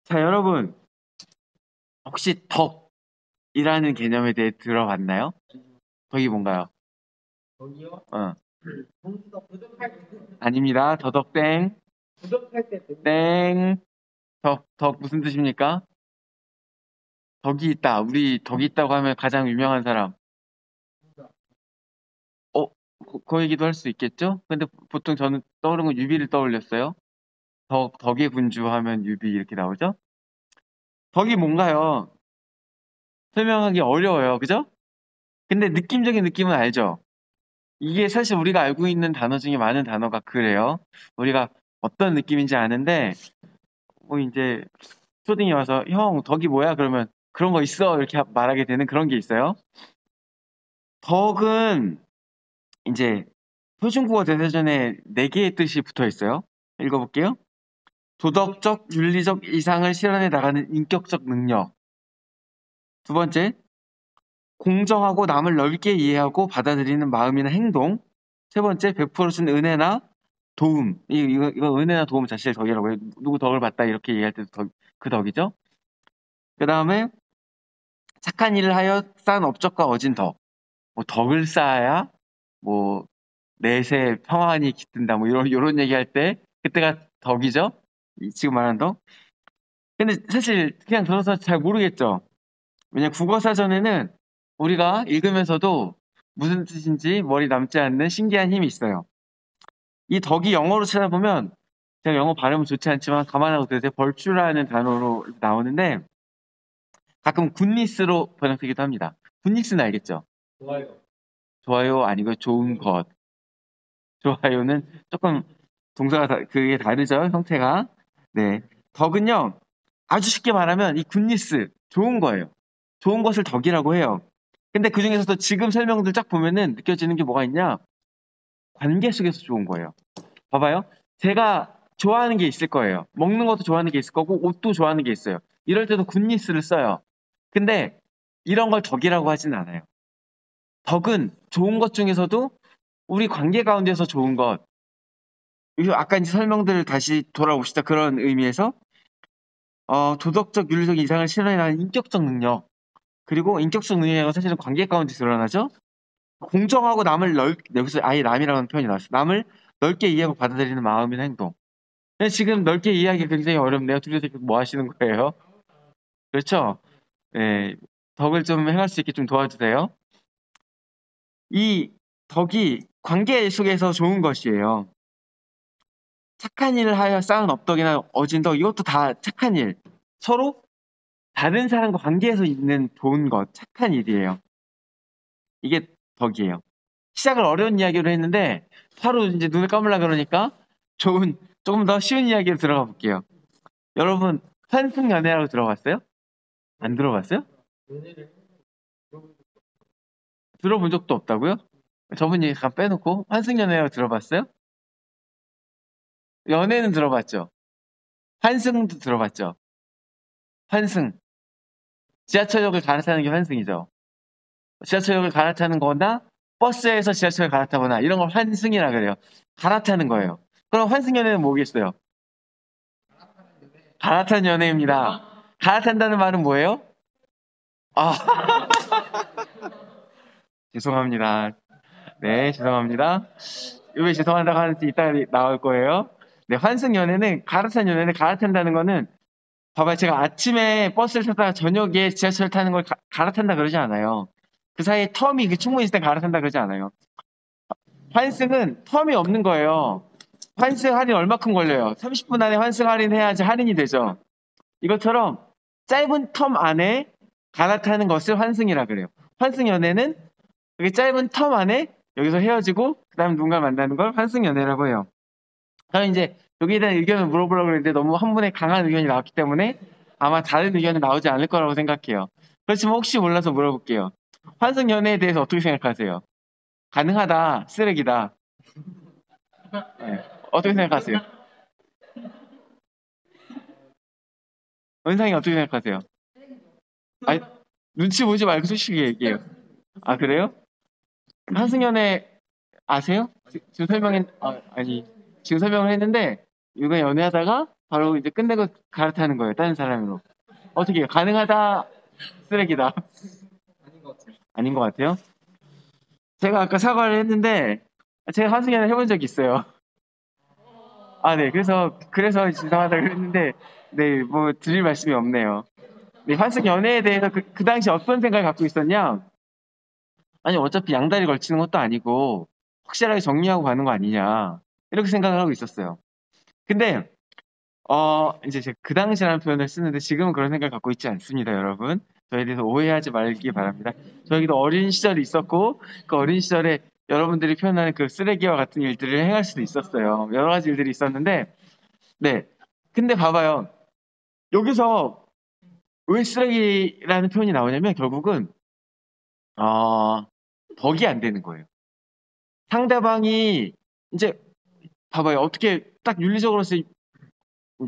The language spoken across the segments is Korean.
자, 여러분, 혹시 덕이라는 개념에 대해 들어봤나요? 덕이 뭔가요? 저기요? 어, 공수가 부족할 때, 아닙니다. 더덕땡, 부족할 때 땡. 덕 무슨 뜻입니까? 덕이 있다. 우리 덕이 있다고 하면 가장 유명한 사람. 어, 그 얘기도 할 수 있겠죠? 근데 보통 저는 떠오르는 건 유비를 떠올렸어요. 덕의 군주 하면 유비 이렇게 나오죠? 덕이 뭔가요? 설명하기 어려워요. 그죠? 근데 느낌적인 느낌은 알죠? 이게 사실 우리가 알고 있는 단어 중에 많은 단어가 그래요. 우리가 어떤 느낌인지 아는데, 뭐 이제 초딩이 와서 형 덕이 뭐야? 그러면 그런 거 있어 이렇게 말하게 되는 그런 게 있어요. 덕은 이제 표준국어 대사전에 네 개의 뜻이 붙어 있어요. 읽어볼게요. 도덕적, 윤리적 이상을 실현해 나가는 인격적 능력. 두 번째, 공정하고 남을 넓게 이해하고 받아들이는 마음이나 행동. 세 번째, 베풀어준 은혜나 도움. 이거 은혜나 도움 자체를 덕이라고 해요. 누구 덕을 받다 이렇게 얘기할 때도 그 덕이죠. 그 다음에 착한 일을 하여 쌓은 업적과 얻은 덕. 뭐 덕을 쌓아야 뭐 내세 평안이 깃든다. 뭐 이런 얘기할 때 그때가 덕이죠. 지금 말한 덕. 근데 사실 그냥 들어서 잘 모르겠죠. 왜냐 국어 사전에는 우리가 읽으면서도 무슨 뜻인지 머리 남지 않는 신기한 힘이 있어요. 이 덕이 영어로 찾아보면 제가 영어 발음은 좋지 않지만 감안하고 들으세요. 벌추라는 단어로 나오는데 가끔 굿니스로 번역되기도 합니다. 굿니스는 알겠죠? 좋아요. 좋아요 아니고 좋은 것. 좋아요는 조금 동사가 그게 다르죠, 형태가. 네. 덕은요, 아주 쉽게 말하면 이 굿니스, 좋은 거예요. 좋은 것을 덕이라고 해요. 근데 그 중에서도 지금 설명들 쫙 보면은 느껴지는 게 뭐가 있냐? 관계 속에서 좋은 거예요. 봐봐요. 제가 좋아하는 게 있을 거예요. 먹는 것도 좋아하는 게 있을 거고, 옷도 좋아하는 게 있어요. 이럴 때도 굿니스를 써요. 근데 이런 걸 덕이라고 하진 않아요. 덕은 좋은 것 중에서도 우리 관계 가운데서 좋은 것, 아까 이제 설명들을 다시 돌아봅시다. 그런 의미에서 도덕적, 윤리적 이상을 실현하는 인격적 능력. 그리고 인격적 능력은 사실은 관계 가운데 드러나죠. 공정하고 여기서 아예 남이라는 표현이 나왔어요. 남을 넓게 이해하고 받아들이는 마음이나 행동. 근데 지금 넓게 이해하기 굉장히 어렵네요. 둘이서 뭐 하시는 거예요? 그렇죠? 네, 덕을 좀 행할 수 있게 좀 도와주세요. 이 덕이 관계 속에서 좋은 것이에요. 착한 일을 하여 쌓은 업덕이나 얻은 덕, 이것도 다 착한 일. 서로 다른 사람과 관계에서 있는 좋은 것, 착한 일이에요. 이게 덕이에요. 시작을 어려운 이야기로 했는데, 바로 이제 눈을 감으려 그러니까, 조금 더 쉬운 이야기로 들어가 볼게요. 여러분, 환승연애라고 들어봤어요? 안 들어봤어요? 연애를 들어본 적도 없다고요? 저분 얘기 잠깐 빼놓고, 환승연애라고 들어봤어요? 연애는 들어봤죠? 환승도 들어봤죠? 환승. 지하철역을 갈아타는 게 환승이죠. 지하철역을 갈아타는 거나 버스에서 지하철을 갈아타거나 이런 걸 환승이라 그래요. 갈아타는 거예요. 그럼 환승 연애는 뭐겠어요? 갈아탄 연애입니다. 갈아탄다는 말은 뭐예요? 아, 죄송합니다. 네, 죄송합니다. 왜 죄송하다고 하는지 이따 나올 거예요. 네, 환승 연애는 갈아탄 연애는 갈아탄다는 거는 봐봐요. 제가 아침에 버스를 타다가 저녁에 지하철 타는 걸 갈아탄다 그러지 않아요. 그 사이에 텀이 충분히 있을 때 갈아탄다 그러지 않아요. 환승은 텀이 없는 거예요. 환승 할인 얼마큼 걸려요? 30분 안에 환승 할인해야지 할인이 되죠. 이것처럼 짧은 텀 안에 갈아타는 것을 환승이라 그래요. 환승 연애는 그게 짧은 텀 안에 여기서 헤어지고 그다음에 누군가 만나는 걸 환승 연애라고 해요. 그럼 이제 여기에 대한 의견을 물어보려고 했는데 너무 한 분의 강한 의견이 나왔기 때문에 아마 다른 의견은 나오지 않을 거라고 생각해요. 그렇지만 혹시 몰라서 물어볼게요. 환승 연애에 대해서 어떻게 생각하세요? 가능하다, 쓰레기다. 네. 어떻게 생각하세요? 원상이 어떻게 생각하세요? 아니, 눈치 보지 말고 솔직히 얘기해요. 아, 그래요? 한승연애 아세요? 지금 설명했, 아니, 지금 설명을 했는데, 이거 연애하다가 바로 이제 끝내고 갈아타는 거예요. 다른 사람으로. 어떻게 해요? 가능하다. 쓰레기다. 아닌 것 같아요. 아닌 것 같아요. 제가 아까 사과를 했는데 제가 환승연애 해본 적이 있어요. 아, 네. 그래서 이상하다고 했는데 네, 뭐 드릴 말씀이 없네요. 네, 환승연애에 대해서 그 당시 어떤 생각을 갖고 있었냐? 아니, 어차피 양다리 걸치는 것도 아니고 확실하게 정리하고 가는 거 아니냐. 이렇게 생각을 하고 있었어요. 근데 이제 제가 그 당시라는 표현을 쓰는데 지금은 그런 생각을 갖고 있지 않습니다, 여러분. 저에 대해서 오해하지 말기 바랍니다. 저에게도 어린 시절이 있었고 그 어린 시절에 여러분들이 표현하는 그 쓰레기와 같은 일들을 행할 수도 있었어요. 여러 가지 일들이 있었는데 네. 근데 봐봐요. 여기서 왜 쓰레기라는 표현이 나오냐면 결국은 덕이 안 되는 거예요. 상대방이 이제 봐봐요. 어떻게 딱 윤리적으로서 이제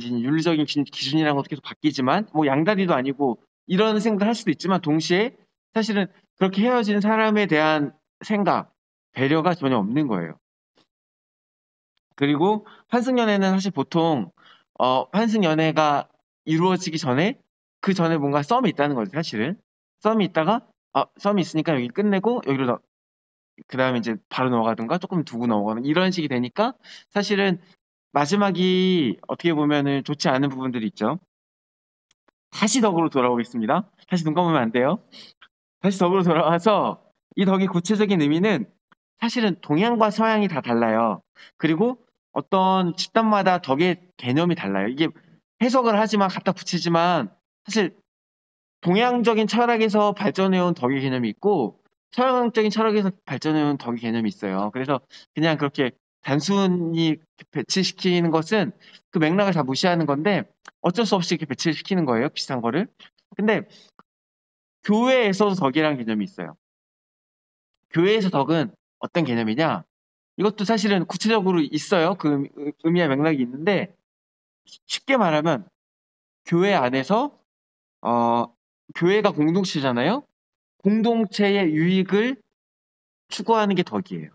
윤리적인 기준이라는 것도 계속 바뀌지만 뭐 양다리도 아니고 이런 생각을 할 수도 있지만 동시에 사실은 그렇게 헤어진 사람에 대한 생각, 배려가 전혀 없는 거예요. 그리고 환승연애는 사실 보통 환승연애가 이루어지기 전에 그 전에 뭔가 썸이 있다는 거죠, 사실은. 썸이 있다가 썸이 있으니까 여기 끝내고 여기로 그다음에 이제 바로 넘어가든가 조금 두고 넘어가는 이런 식이 되니까 사실은 마지막이 어떻게 보면은 좋지 않은 부분들이 있죠. 다시 덕으로 돌아오겠습니다. 다시 눈 감으면 안 돼요. 다시 덕으로 돌아와서 이 덕의 구체적인 의미는 사실은 동양과 서양이 다 달라요. 그리고 어떤 집단마다 덕의 개념이 달라요. 이게 해석을 하지만 갖다 붙이지만 사실 동양적인 철학에서 발전해온 덕의 개념이 있고 서양적인 철학에서 발전해온 덕의 개념이 있어요. 그래서 그냥 그렇게 단순히 배치시키는 것은 그 맥락을 다 무시하는 건데 어쩔 수 없이 이렇게 배치를 시키는 거예요. 비슷한 거를. 근데 교회에서도 덕이라는 개념이 있어요. 교회에서 덕은 어떤 개념이냐? 이것도 사실은 구체적으로 있어요. 그 의미와 맥락이 있는데 쉽게 말하면 교회 안에서 교회가 공동체잖아요. 공동체의 유익을 추구하는 게 덕이에요.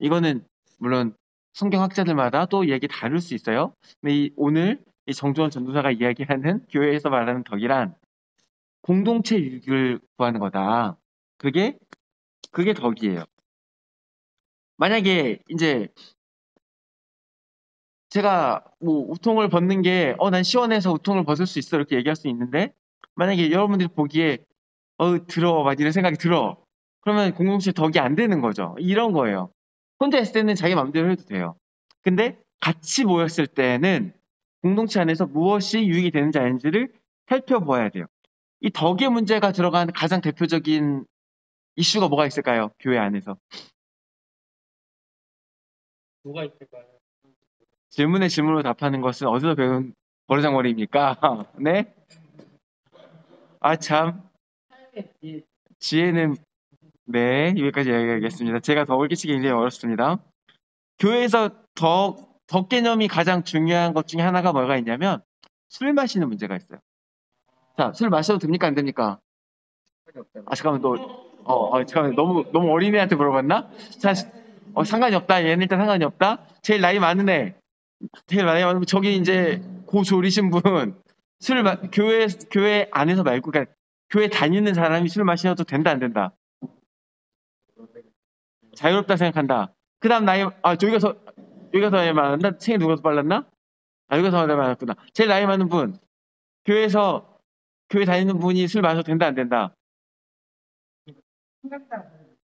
이거는 물론 성경학자들마다 또 얘기 다를 수 있어요. 근데 오늘 이 정조원 전도사가 이야기하는 교회에서 말하는 덕이란 공동체 유익을 구하는 거다. 그게 덕이에요. 만약에 이제 제가 뭐 우통을 벗는 게 난 시원해서 우통을 벗을 수 있어 이렇게 얘기할 수 있는데 만약에 여러분들이 보기에 더러워 막 이런 생각이 들어. 그러면 공동체 덕이 안 되는 거죠. 이런 거예요. 혼자 있을 때는 자기 마음대로 해도 돼요. 근데 같이 모였을 때는 공동체 안에서 무엇이 유익이 되는지 아닌지를 살펴보아야 돼요. 이 덕의 문제가 들어간 가장 대표적인 이슈가 뭐가 있을까요? 교회 안에서. 뭐가 있을까요? 질문에 질문으로 답하는 것은 어디서 배운 버르장머리입니까? 네? 아, 참. 삶의 뒤에 지혜는, 네, 여기까지 이야기하겠습니다. 제가 덕을 끼치기 굉장히 어렵습니다. 교회에서 덕 개념이 가장 중요한 것 중에 하나가 뭐가 있냐면, 술 마시는 문제가 있어요. 자, 술 마셔도 됩니까? 안 됩니까? 잠깐만, 잠깐만, 너무 어린애한테 물어봤나? 자, 상관이 없다. 얘는 일단 상관이 없다. 제일 나이 많은 애. 제일 나이 많은 분, 저기 이제 고졸이신 분, 교회 안에서 말고, 그러니까 교회 다니는 사람이 술 마셔도 된다, 안 된다? 자유롭다 생각한다. 그 다음 여기가 더 나이 많았나? 생일 누가 더 빨랐나? 여기가 더 나이 많았구나. 제일 나이 많은 분, 교회 다니는 분이 술 마셔도 된다, 안 된다?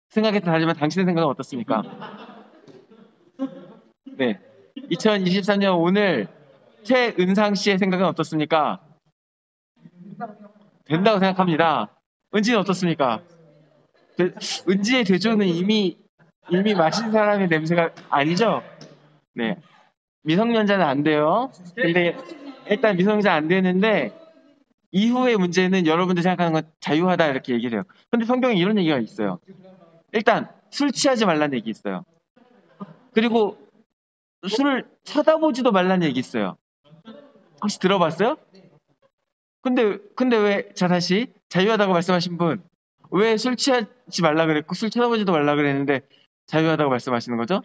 생각에 따르지만 당신의 생각은 어떻습니까? 네. 2023년 오늘 최은상 씨의 생각은 어떻습니까? 된다고 생각합니다. 은지는 어떻습니까? 은지의 대조는 이미 마신 사람의 냄새가 아니죠? 네. 미성년자는 안 돼요. 근데 일단 미성년자 안 되는데 이후의 문제는 여러분들 생각하는 건 자유하다 이렇게 얘기를 해요. 근데 성경에 이런 얘기가 있어요. 일단 술 취하지 말라는 얘기 있어요. 그리고 술을 쳐다보지도 말라는 얘기 있어요. 혹시 들어봤어요? 근데 왜, 자, 다시, 자유하다고 말씀하신 분, 왜 술 취하지 말라 그랬고, 술 쳐다보지도 말라 그랬는데, 자유하다고 말씀하시는 거죠?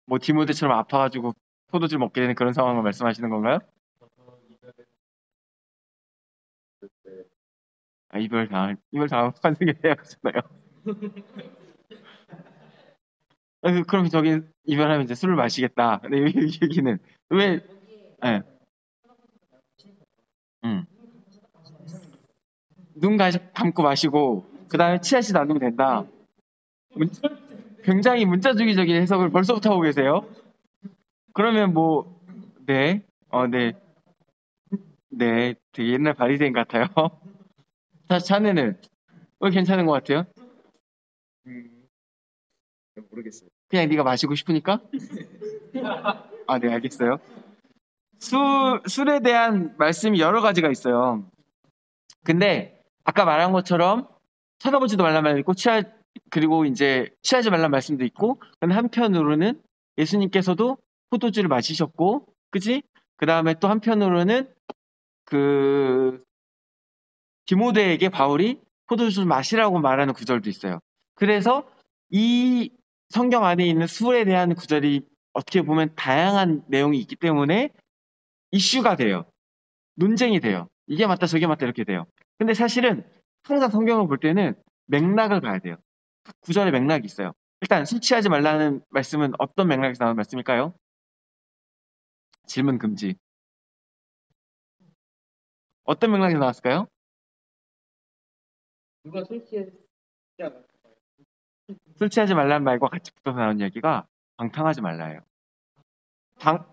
뭐 디모데처럼 아파가지고 포도주를 먹게 되는 그런 상황을 말씀하시는 건가요? 아, 이별 당한 환승에 해야겠잖아요. 그럼 저기 이별하면 이제 술을 마시겠다. 근데 이 얘기는 왜? 예, 음. 감고 마시고 그 다음에 치아시 나누면 된다. 문- 굉장히 문자주기적인 해석을 벌써부터 하고 계세요. 그러면 뭐, 네, 네, 네, 되게 옛날 바리새인 같아요. 자네는 왜 괜찮은 것 같아요? 음, 모르겠어요. 그냥 네가 마시고 싶으니까? 아, 네, 알겠어요. 술에 대한 말씀이 여러 가지가 있어요. 근데 아까 말한 것처럼 쳐다보지도 말란 말도 있고 그리고 이제 취하지 말란 말씀도 있고, 근데 한편으로는 예수님께서도 포도주를 마시셨고, 그지? 그 다음에 또 한편으로는 그 디모데에게 바울이 포도주를 마시라고 말하는 구절도 있어요. 그래서 이 성경 안에 있는 술에 대한 구절이 어떻게 보면 다양한 내용이 있기 때문에 이슈가 돼요. 논쟁이 돼요. 이게 맞다 저게 맞다 이렇게 돼요. 근데 사실은 항상 성경을 볼 때는 맥락을 봐야 돼요. 구절의 맥락이 있어요. 일단 술 취하지 말라는 말씀은 어떤 맥락에서 나오는 말씀일까요? 질문 금지. 어떤 맥락에서 나왔을까요? 누가 솔직히 술 취하지 말라는 말과 같이 붙어서 나온 이야기가 방탕하지 말라예요. 방,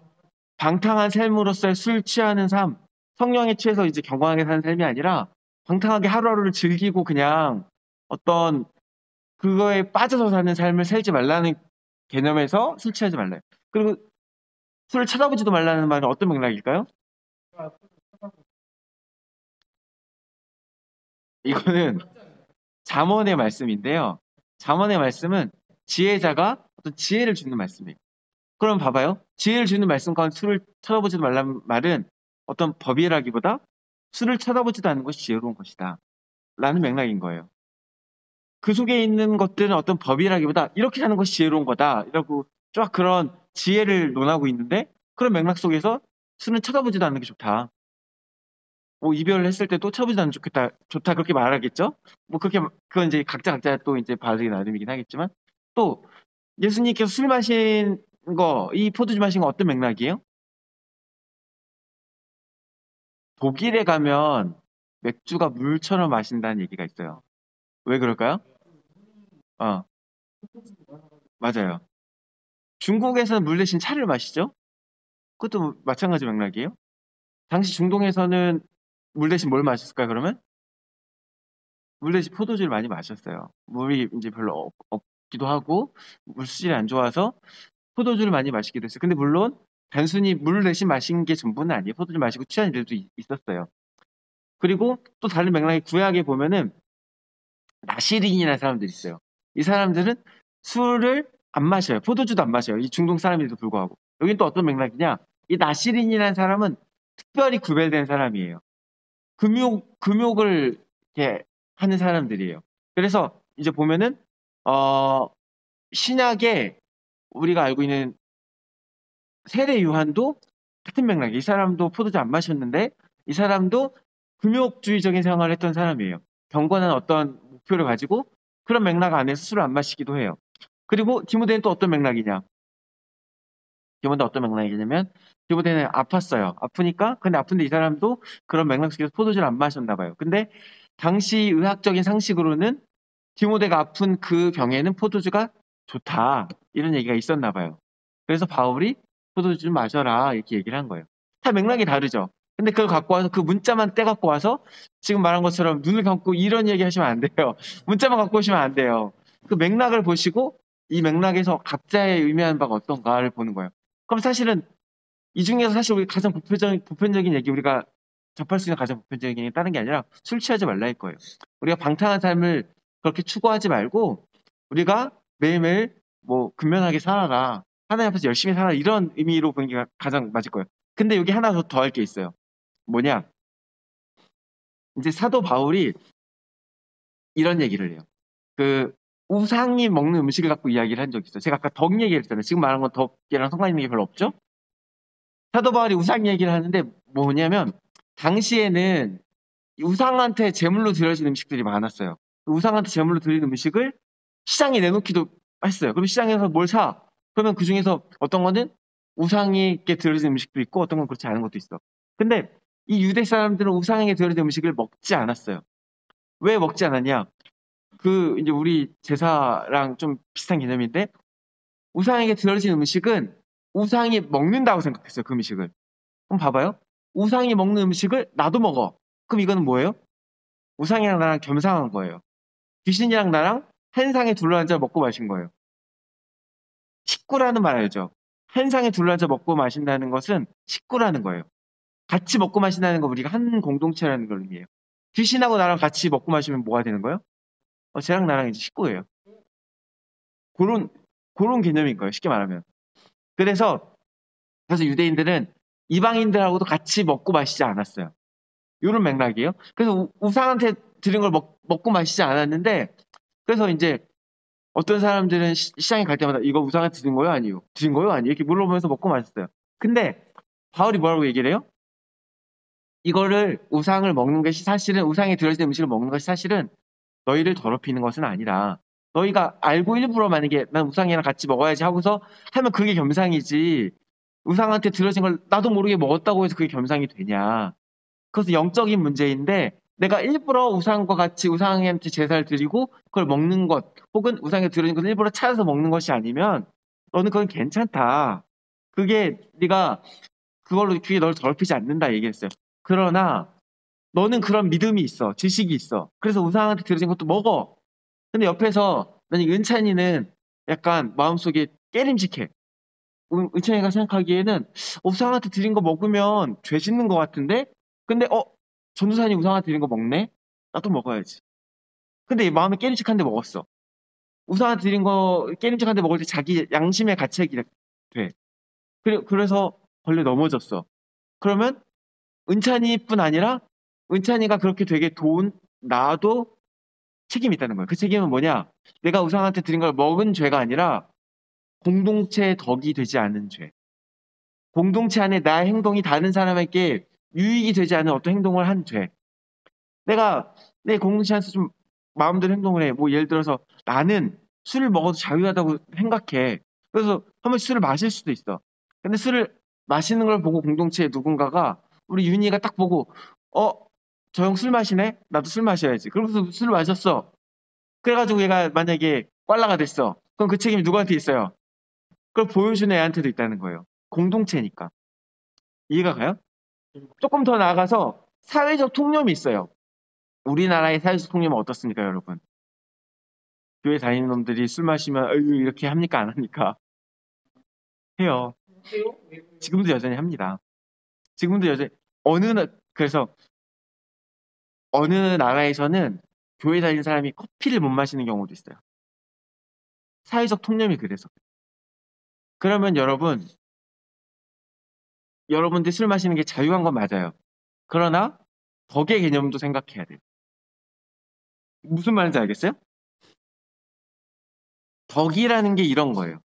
방탕한 삶으로서의 술 취하는 삶, 성령에 취해서 이제 경건하게 사는 삶이 아니라 방탕하게 하루하루를 즐기고 그냥 어떤 그거에 빠져서 사는 삶을 살지 말라는 개념에서 술 취하지 말라요. 그리고 술을 쳐다보지도 말라는 말은 어떤 맥락일까요? 이거는 잠언의 말씀인데요. 잠언의 말씀은 지혜자가 어떤 지혜를 주는 말씀이에요. 그럼 봐봐요. 지혜를 주는 말씀 가운데 술을 쳐다보지도 말라는 말은 어떤 법이라기보다 술을 쳐다보지도 않는 것이 지혜로운 것이다. 라는 맥락인 거예요. 그 속에 있는 것들은 어떤 법이라기보다 이렇게 사는 것이 지혜로운 거다. 이라고 쫙 그런 지혜를 논하고 있는데 그런 맥락 속에서 술은 쳐다보지도 않는 게 좋다. 뭐 이별을 했을 때 또 쳐다보지도 않는 게 좋겠다. 좋다 그렇게 말하겠죠? 뭐 그렇게 그건 이제 각자 또 이제 바르기 나름이긴 하겠지만 또 예수님께서 술 마신 거, 이 포도주 마신 거 어떤 맥락이에요? 독일에 가면 맥주가 물처럼 마신다는 얘기가 있어요. 왜 그럴까요? 어, 맞아요. 중국에서는 물 대신 차를 마시죠? 그것도 마찬가지 맥락이에요. 당시 중동에서는 물 대신 뭘 마셨을까요, 그러면? 물 대신 포도주를 많이 마셨어요. 물이 이제 별로 없기도 하고, 물 수질이 안 좋아서 포도주를 많이 마시기도 했어요. 근데 물론, 단순히 물 대신 마신 게 전부는 아니에요. 포도주 마시고 취한 일들도 있었어요. 그리고 또 다른 맥락의 구약에 보면은, 나시린이라는 사람들이 있어요. 이 사람들은 술을 안 마셔요. 포도주도 안 마셔요. 이 중동 사람인데도 불구하고. 여긴 또 어떤 맥락이냐? 이 나시린이라는 사람은 특별히 구별된 사람이에요. 금욕을 이렇게 하는 사람들이에요. 그래서 이제 보면은 어, 신약에 우리가 알고 있는 세례 요한도 같은 맥락. 이 사람도 포도주 안 마셨는데 이 사람도 금욕주의적인 생활을 했던 사람이에요. 경건한 어떤 목표를 가지고 그런 맥락 안에서 술을 안 마시기도 해요. 그리고 디모데는 또 어떤 맥락이냐? 디모데 어떤 맥락이냐면 디모데는 아팠어요. 아프니까 근데 아픈데 이 사람도 그런 맥락 속에서 포도주를 안 마셨나 봐요. 근데 당시 의학적인 상식으로는 디모데가 아픈 그 병에는 포도주가 좋다. 이런 얘기가 있었나 봐요. 그래서 바울이 포도주 좀 마셔라. 이렇게 얘기를 한 거예요. 다 맥락이 다르죠. 근데 그걸 갖고 와서 그 문자만 떼갖고 와서 지금 말한 것처럼 눈을 감고 이런 얘기 하시면 안 돼요. 문자만 갖고 오시면 안 돼요. 그 맥락을 보시고 이 맥락에서 각자의 의미하는 바가 어떤가를 보는 거예요. 그럼 사실은 이 중에서 사실 우리 가장 보편적인 얘기 우리가 접할 수 있는 가장 보편적인 얘기는 다른 게 아니라 술 취하지 말라일 거예요. 우리가 방탕한 삶을 그렇게 추구하지 말고 우리가 매일매일 뭐 근면하게 살아라. 하나님 앞에서 열심히 살아라. 이런 의미로 보는 게 가장 맞을 거예요. 근데 여기 하나 더 할 게 있어요. 뭐냐? 이제 사도 바울이 이런 얘기를 해요. 그 우상이 먹는 음식을 갖고 이야기를 한 적이 있어요. 제가 아까 덕 얘기를 했잖아요. 지금 말한 건 덕이랑 상관 있는 게 별로 없죠? 사도 바울이 우상 얘기를 하는데 뭐냐면 당시에는 우상한테 제물로 드려진 음식들이 많았어요. 우상한테 제물로 드리는 음식을 시장에 내놓기도 했어요. 그럼 시장에서 뭘 사? 그러면 그 중에서 어떤 거는 우상에게 드려진 음식도 있고 어떤 건 그렇지 않은 것도 있어. 근데 이 유대 사람들은 우상에게 드려진 음식을 먹지 않았어요. 왜 먹지 않았냐? 그 이제 우리 제사랑 좀 비슷한 개념인데 우상에게 드려진 음식은 우상이 먹는다고 생각했어요. 그 음식을. 그럼 봐봐요. 우상이 먹는 음식을 나도 먹어. 그럼 이거는 뭐예요? 우상이랑 나랑 겸상한 거예요. 귀신이랑 나랑 한 상에 둘러앉아 먹고 마신 거예요. 식구라는 말 알죠? 한 상에 둘러앉아 먹고 마신다는 것은 식구라는 거예요. 같이 먹고 마신다는 거 우리가 한 공동체라는 걸 의미해요. 귀신하고 나랑 같이 먹고 마시면 뭐가 되는 거예요? 쟤랑 나랑 이제 식구예요. 그런 개념인 거예요. 쉽게 말하면. 그래서 유대인들은 이방인들하고도 같이 먹고 마시지 않았어요. 이런 맥락이에요. 그래서 우상한테 드린 걸 먹고 마시지 않았는데 그래서 이제 어떤 사람들은 시장에 갈 때마다 이거 우상한테 드린 거요? 아니요? 드린 거요? 아니요? 이렇게 물어보면서 먹고 마셨어요. 근데 바울이 뭐라고 얘기를 해요? 이거를 우상을 먹는 것이 사실은 우상에 들어진 음식을 먹는 것이 사실은 너희를 더럽히는 것은 아니라 너희가 알고 일부러 만약에 난 우상이랑 같이 먹어야지 하고서 하면 그게 겸상이지 우상한테 들어진 걸 나도 모르게 먹었다고 해서 그게 겸상이 되냐. 그것은 영적인 문제인데 내가 일부러 우상과 같이 우상한테 제사를 드리고 그걸 먹는 것 혹은 우상에 들어진 것을 일부러 찾아서 먹는 것이 아니면 너는 그건 괜찮다. 그게 네가 그게 널 더럽히지 않는다 얘기했어요. 그러나 너는 그런 믿음이 있어. 지식이 있어. 그래서 우상한테 들어진 것도 먹어. 근데 옆에서 만약 은찬이는 약간 마음속에 깨림직해. 은찬이가 생각하기에는 우상한테 드린 거 먹으면 죄 짓는 것 같은데 근데 전도사님 우상한테 드린 거 먹네? 나도 먹어야지. 근데 마음에 깨림직한데 먹었어. 우상한테 드린 거 깨림직한데 먹을 때 자기 양심의 가책이 돼. 그래서 벌레 넘어졌어. 그러면 은찬이뿐 아니라 은찬이가 그렇게 되게 나도 책임이 있다는 거예요. 그 책임은 뭐냐? 내가 우상한테 드린 걸 먹은 죄가 아니라 공동체의 덕이 되지 않은 죄. 공동체 안에 나의 행동이 다른 사람에게 유익이 되지 않은 어떤 행동을 한 죄. 내가 내 공동체 안에서 좀 마음대로 행동을 해. 뭐 예를 들어서 나는 술을 먹어도 자유하다고 생각해. 그래서 한 번씩 술을 마실 수도 있어. 근데 술을 마시는 걸 보고 공동체에 누군가가 우리 윤희가 딱 보고 저 형 술 마시네? 나도 술 마셔야지. 그러면서 술을 마셨어. 그래가지고 얘가 만약에 꽐라가 됐어. 그럼 그 책임이 누구한테 있어요? 그걸 보여주는 애한테도 있다는 거예요. 공동체니까. 이해가 가요? 조금 더 나아가서 사회적 통념이 있어요. 우리나라의 사회적 통념은 어떻습니까, 여러분? 교회 다니는 놈들이 술 마시면 이렇게 합니까, 안 합니까? 해요. 지금도 여전히 합니다. 지금도 여전히 그래서 어느 나라에서는 교회 다니는 사람이 커피를 못 마시는 경우도 있어요. 사회적 통념이 그래서. 그러면 여러분들 술 마시는 게 자유한 건 맞아요. 그러나 덕의 개념도 생각해야 돼요. 무슨 말인지 알겠어요? 덕이라는 게 이런 거예요.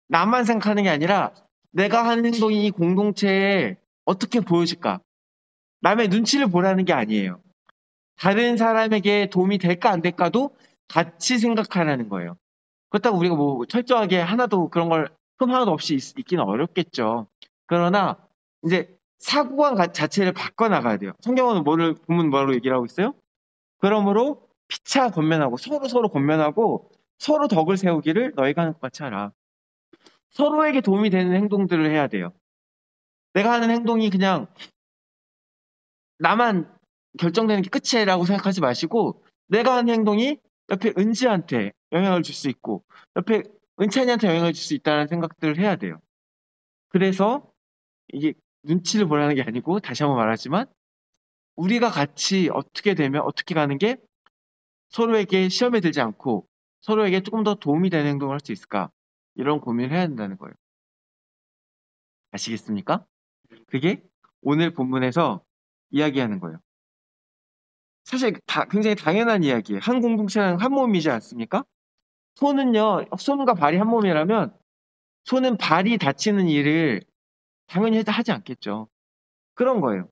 나만 생각하는 게 아니라 내가 하는 행동이 이 공동체에 어떻게 보여질까? 남의 눈치를 보라는 게 아니에요. 다른 사람에게 도움이 될까 안 될까도 같이 생각하라는 거예요. 그렇다고 우리가 뭐 철저하게 하나도 그런 걸 흠 하나도 없이 있기는 어렵겠죠. 그러나 이제 사고관 자체를 바꿔나가야 돼요. 성경은 보면 뭐라고 얘기를 하고 있어요? 그러므로 피차 권면하고 서로 권면하고 서로 덕을 세우기를 너희가 하는 것 같이 하라. 서로에게 도움이 되는 행동들을 해야 돼요. 내가 하는 행동이 그냥 나만 결정되는 게 끝이라고 생각하지 마시고 내가 하는 행동이 옆에 은지한테 영향을 줄 수 있고 옆에 은찬이한테 영향을 줄 수 있다는 생각들을 해야 돼요. 그래서 이게 눈치를 보라는 게 아니고 다시 한번 말하지만 우리가 같이 어떻게 가는 게 서로에게 시험에 들지 않고 서로에게 조금 더 도움이 되는 행동을 할 수 있을까? 이런 고민을 해야 된다는 거예요. 아시겠습니까? 그게 오늘 본문에서 이야기하는 거예요. 사실 굉장히 당연한 이야기예요. 한 공동체는 한 몸이지 않습니까? 손은요, 손과 발이 한 몸이라면 손은 발이 다치는 일을 당연히 하지 않겠죠. 그런 거예요.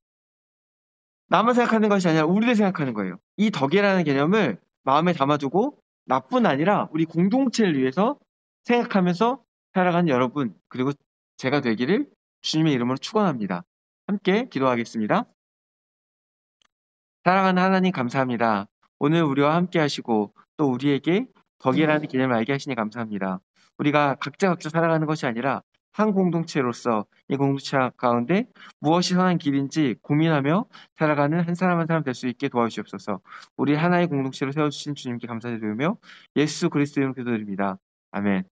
나만 생각하는 것이 아니라 우리를 생각하는 거예요. 이 덕이라는 개념을 마음에 담아두고 나뿐 아니라 우리 공동체를 위해서 생각하면서 살아가는 여러분, 그리고 제가 되기를 주님의 이름으로 축원합니다. 함께 기도하겠습니다. 사랑하는 하나님 감사합니다. 오늘 우리와 함께 하시고 또 우리에게 덕이라는 개념을 알게 하시니 감사합니다. 우리가 각자 살아가는 것이 아니라 한 공동체로서 이 공동체 가운데 무엇이 선한 길인지 고민하며 살아가는 한 사람 한 사람 될 수 있게 도와주시옵소서. 우리 하나의 공동체로 세워주신 주님께 감사드리며 예수 그리스도 이름으로 기도드립니다. 아멘.